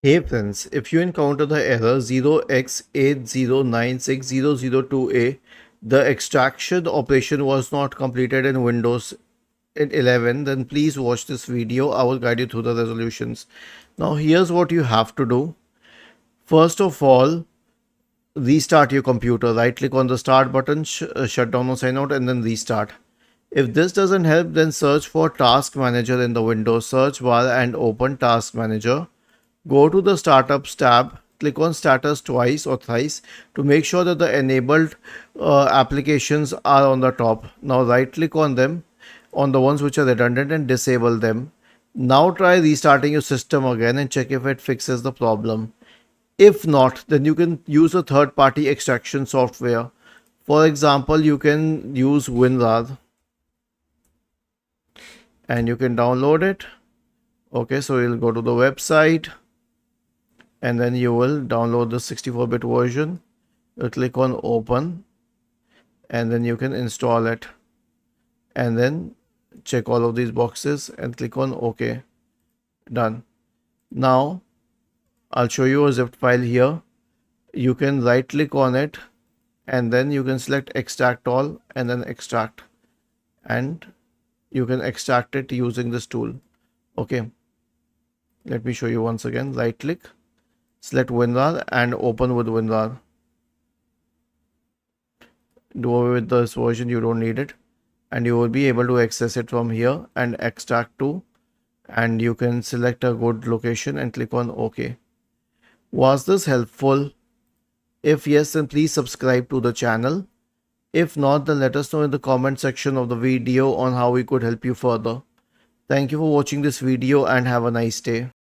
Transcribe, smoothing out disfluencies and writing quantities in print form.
Hey friends, if you encounter the error 0x8096002A, the extraction operation was not completed in Windows 11, then please watch this video. I will guide you through the resolutions. Now here's what you have to do. First of all, restart your computer. Right click on the start button, shut down or sign out, and then restart. If this doesn't help, then search for Task Manager in the Windows search bar and open Task Manager. Go to the Startups tab, click on Status twice or thrice to make sure that the enabled applications are on the top. Now right click on them, on the ones which are redundant, and disable them. Now try restarting your system again and check if it fixes the problem. If not, then you can use a third-party extraction software. For example, you can use WinRAR and you can download it. Okay, so you'll go to the website and then you will download the 64-bit version. You'll click on open and then you can install it, and then check all of these boxes and click on OK. Done. Now I'll show you a zip file here. You can right click on it and then you can select extract all and then extract, and you can extract it using this tool. Okay, let me show you once again. Right click, select WinRAR and open with WinRAR. Do away with this version, you don't need it, and you will be able to access it from here and extract to, and you can select a good location and click on OK. Was this helpful? If yes, then please subscribe to the channel. If not, then let us know in the comment section of the video on how we could help you further. Thank you for watching this video and have a nice day.